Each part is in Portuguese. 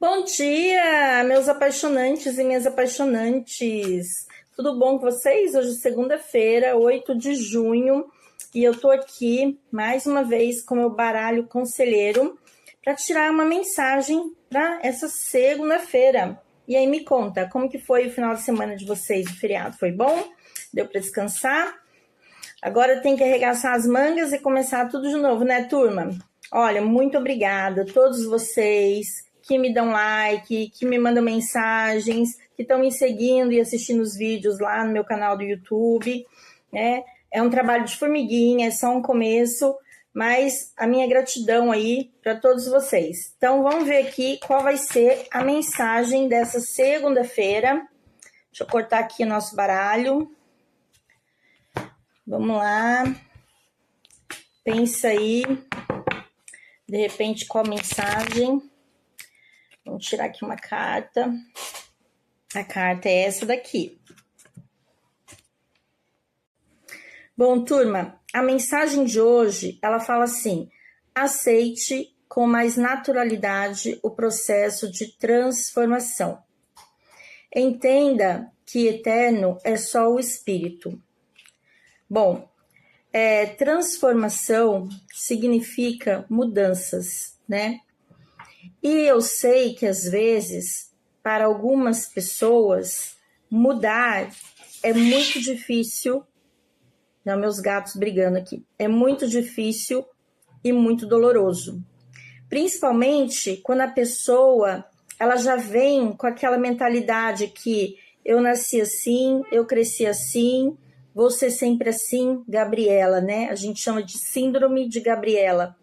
Bom dia, meus apaixonantes e minhas apaixonantes. Tudo bom com vocês? Hoje é segunda-feira, 8 de junho, e eu tô aqui mais uma vez com meu baralho conselheiro para tirar uma mensagem para essa segunda-feira. E aí me conta, como que foi o final de semana de vocês, o feriado? Foi bom? Deu para descansar? Agora tem que arregaçar as mangas e começar tudo de novo, né, turma? Olha, muito obrigada a todos vocês que me dão like, que me mandam mensagens, que estão me seguindo e assistindo os vídeos lá no meu canal do YouTube, né? É um trabalho de formiguinha, é só um começo, mas a minha gratidão aí para todos vocês. Então, vamos ver aqui qual vai ser a mensagem dessa segunda-feira. Deixa eu cortar aqui o nosso baralho. Vamos lá. Pensa aí, de repente, qual mensagem. Vamos tirar aqui uma carta. A carta é essa daqui. Bom, turma, a mensagem de hoje, ela fala assim: aceite com mais naturalidade o processo de transformação. Entenda que eterno é só o espírito. Bom, transformação significa mudanças, né? E eu sei que às vezes, para algumas pessoas, mudar é muito difícil. Não, meus gatos brigando aqui. É muito difícil e muito doloroso. Principalmente quando a pessoa, ela já vem com aquela mentalidade que eu nasci assim, eu cresci assim, vou ser sempre assim, Gabriela, né? A gente chama de síndrome de Gabriela.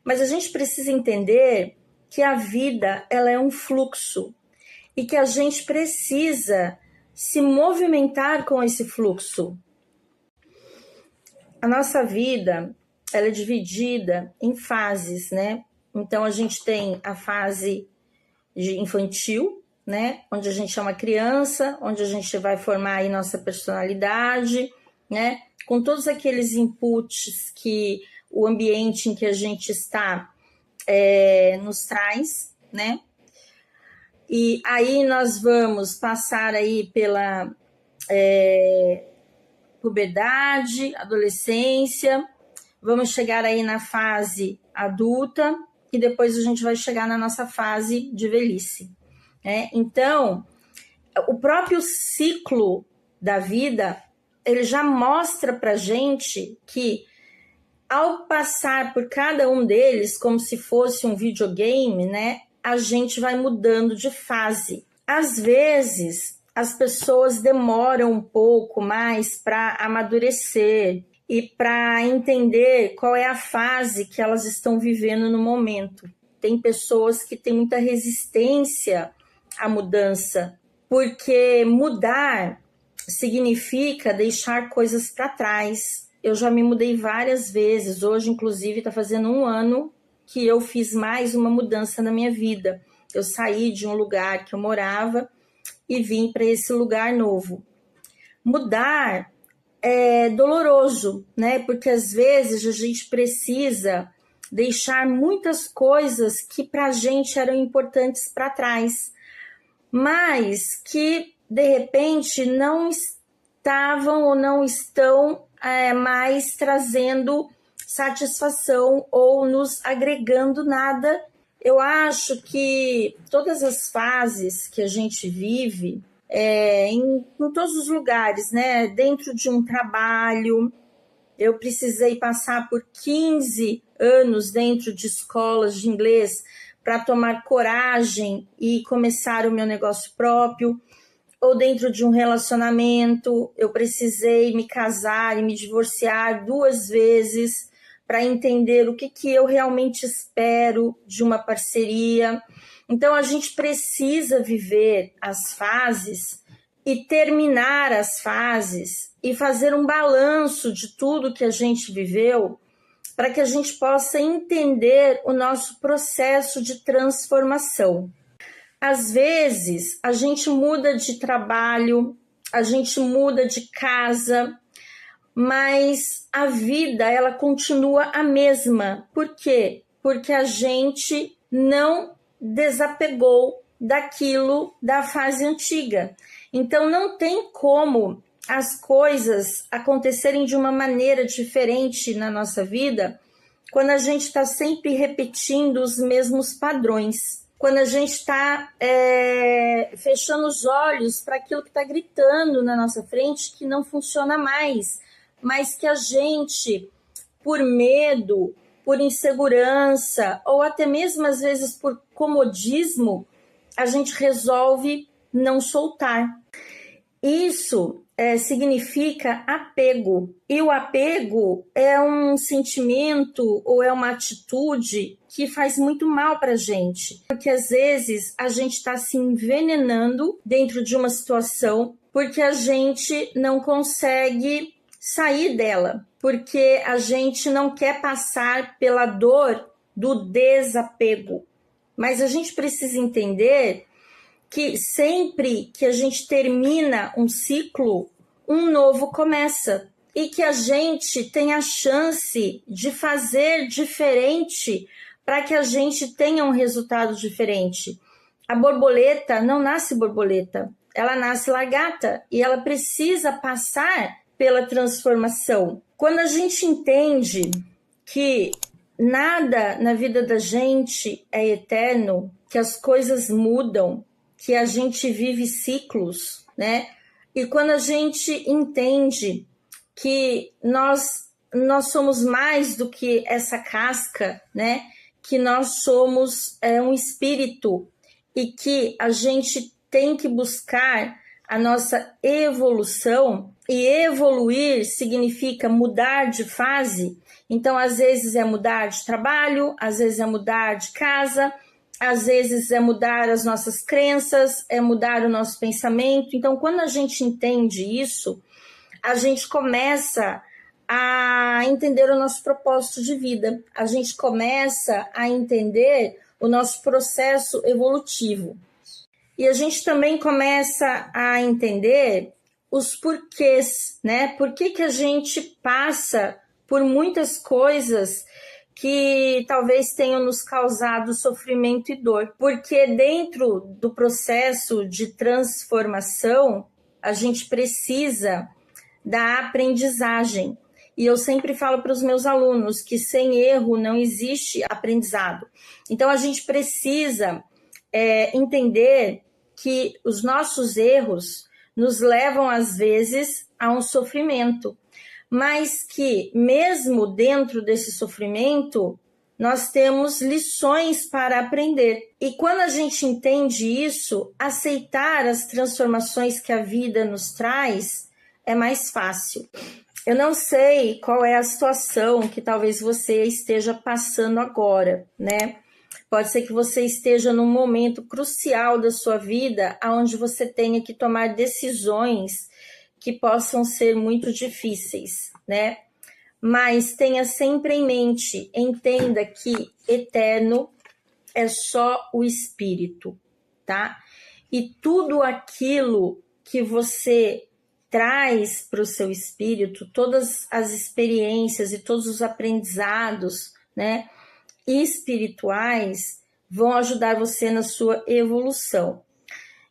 Mas a gente precisa entender que a vida, ela é um fluxo e que a gente precisa se movimentar com esse fluxo. A nossa vida, ela é dividida em fases, né? Então, a gente tem a fase infantil, né? Onde a gente é uma criança, onde a gente vai formar aí nossa personalidade, né? Com todos aqueles inputs que o ambiente em que a gente está nos traz, né? E aí nós vamos passar aí pela puberdade, adolescência, vamos chegar aí na fase adulta e depois a gente vai chegar na nossa fase de velhice, né? Então, o próprio ciclo da vida, ele já mostra pra gente que ao passar por cada um deles, como se fosse um videogame, né, a gente vai mudando de fase. Às vezes, as pessoas demoram um pouco mais para amadurecer e para entender qual é a fase que elas estão vivendo no momento. Tem pessoas que têm muita resistência à mudança, porque mudar significa deixar coisas para trás. Eu já me mudei várias vezes. Hoje, inclusive, está fazendo 1 ano que eu fiz mais uma mudança na minha vida. Eu saí de um lugar que eu morava e vim para esse lugar novo. Mudar é doloroso, né? Porque às vezes a gente precisa deixar muitas coisas que para a gente eram importantes para trás, mas que de repente não estavam ou não estão mais trazendo satisfação ou nos agregando nada. Eu acho que todas as fases que a gente vive, em todos os lugares, né? Dentro de um trabalho, eu precisei passar por 15 anos dentro de escolas de inglês para tomar coragem e começar o meu negócio próprio. Ou dentro de um relacionamento, eu precisei me casar e me divorciar 2 vezes para entender o que eu realmente espero de uma parceria. Então, a gente precisa viver as fases e terminar as fases e fazer um balanço de tudo que a gente viveu para que a gente possa entender o nosso processo de transformação. Às vezes, a gente muda de trabalho, a gente muda de casa, mas a vida, ela continua a mesma. Por quê? Porque a gente não desapegou daquilo da fase antiga. Então não tem como as coisas acontecerem de uma maneira diferente na nossa vida quando a gente está sempre repetindo os mesmos padrões, quando a gente está fechando os olhos para aquilo que está gritando na nossa frente que não funciona mais, mas que a gente, por medo, por insegurança ou até mesmo às vezes por comodismo, a gente resolve não soltar. Isso significa apego. E o apego é um sentimento ou é uma atitude que faz muito mal para a gente. Porque às vezes a gente está se envenenando dentro de uma situação porque a gente não consegue sair dela. Porque a gente não quer passar pela dor do desapego. Mas a gente precisa entender que sempre que a gente termina um ciclo, um novo começa. E que a gente tem a chance de fazer diferente para que a gente tenha um resultado diferente. A borboleta não nasce borboleta, ela nasce lagarta e ela precisa passar pela transformação. Quando a gente entende que nada na vida da gente é eterno, que as coisas mudam, que a gente vive ciclos, né? E quando a gente entende que nós somos mais do que essa casca, né? Que nós somos um espírito e que a gente tem que buscar a nossa evolução, e evoluir significa mudar de fase. Então, às vezes é mudar de trabalho, às vezes é mudar de casa, às vezes é mudar as nossas crenças, é mudar o nosso pensamento. Então, quando a gente entende isso, a gente começa a entender o nosso propósito de vida. A gente começa a entender o nosso processo evolutivo. E a gente também começa a entender os porquês, né? Por que a gente passa por muitas coisas que talvez tenham nos causado sofrimento e dor. Porque dentro do processo de transformação, a gente precisa da aprendizagem. E eu sempre falo para os meus alunos que sem erro não existe aprendizado. Então, a gente precisa entender que os nossos erros nos levam, às vezes, a um sofrimento, mas que, mesmo dentro desse sofrimento, nós temos lições para aprender. E quando a gente entende isso, aceitar as transformações que a vida nos traz é mais fácil. Eu não sei qual é a situação que talvez você esteja passando agora, né? Pode ser que você esteja num momento crucial da sua vida, onde você tenha que tomar decisões que possam ser muito difíceis, né? Mas tenha sempre em mente, entenda que eterno é só o espírito, tá? E tudo aquilo que você traz para o seu espírito, todas as experiências e todos os aprendizados, né, espirituais, vão ajudar você na sua evolução.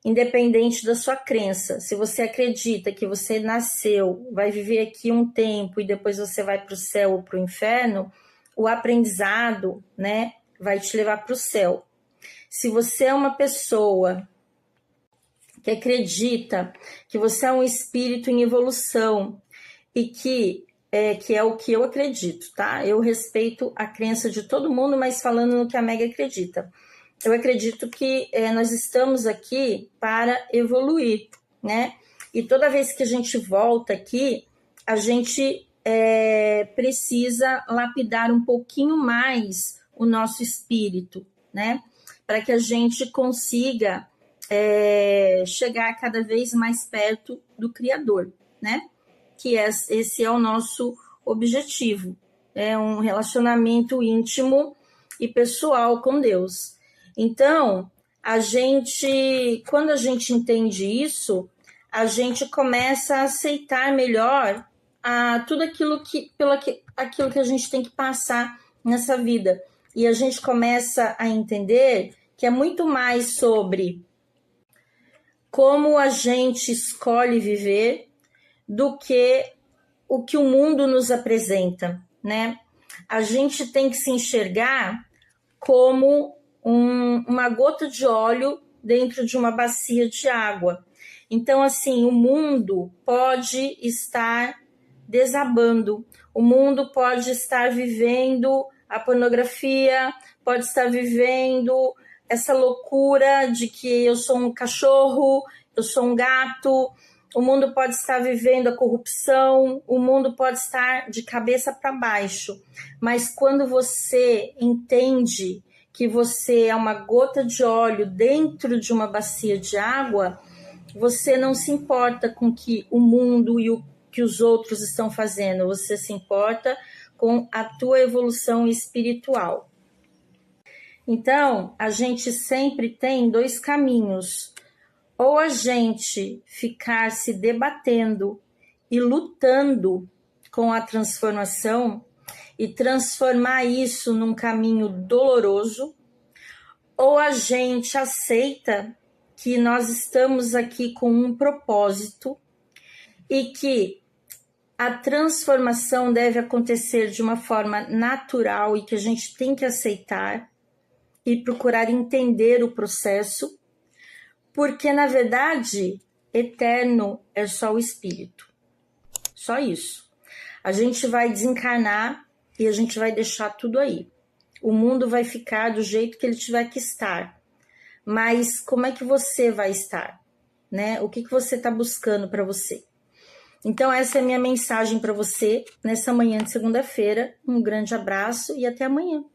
Independente da sua crença, se você acredita que você nasceu, vai viver aqui um tempo e depois você vai para o céu ou para o inferno, o aprendizado, né, vai te levar para o céu. Se você é uma pessoa que acredita que você é um espírito em evolução e que é o que eu acredito, tá? Eu respeito a crença de todo mundo, mas falando no que a Meg acredita. Eu acredito que nós estamos aqui para evoluir, né? E toda vez que a gente volta aqui, a gente precisa lapidar um pouquinho mais o nosso espírito, né? Para que a gente consiga chegar cada vez mais perto do Criador, né? Que esse é o nosso objetivo, é um relacionamento íntimo e pessoal com Deus. Então, quando a gente entende isso, a gente começa a aceitar melhor tudo aquilo que a gente tem que passar nessa vida. E a gente começa a entender que é muito mais sobre como a gente escolhe viver do que o mundo nos apresenta, né? A gente tem que se enxergar como uma gota de óleo dentro de uma bacia de água. Então, assim, o mundo pode estar desabando, o mundo pode estar vivendo a pornografia, pode estar vivendo essa loucura de que eu sou um cachorro, eu sou um gato, o mundo pode estar vivendo a corrupção, o mundo pode estar de cabeça para baixo. Mas quando você entende que você é uma gota de óleo dentro de uma bacia de água, você não se importa com que o mundo e o que os outros estão fazendo, você se importa com a tua evolução espiritual. Então, a gente sempre tem dois caminhos. Ou a gente ficar se debatendo e lutando com a transformação e transformar isso num caminho doloroso, ou a gente aceita que nós estamos aqui com um propósito e que a transformação deve acontecer de uma forma natural e que a gente tem que aceitar e procurar entender o processo, porque, na verdade, eterno é só o espírito. Só isso. A gente vai desencarnar e a gente vai deixar tudo aí. O mundo vai ficar do jeito que ele tiver que estar. Mas como é que você vai estar? Né? O que você está buscando para você? Então, essa é a minha mensagem para você nessa manhã de segunda-feira. Um grande abraço e até amanhã.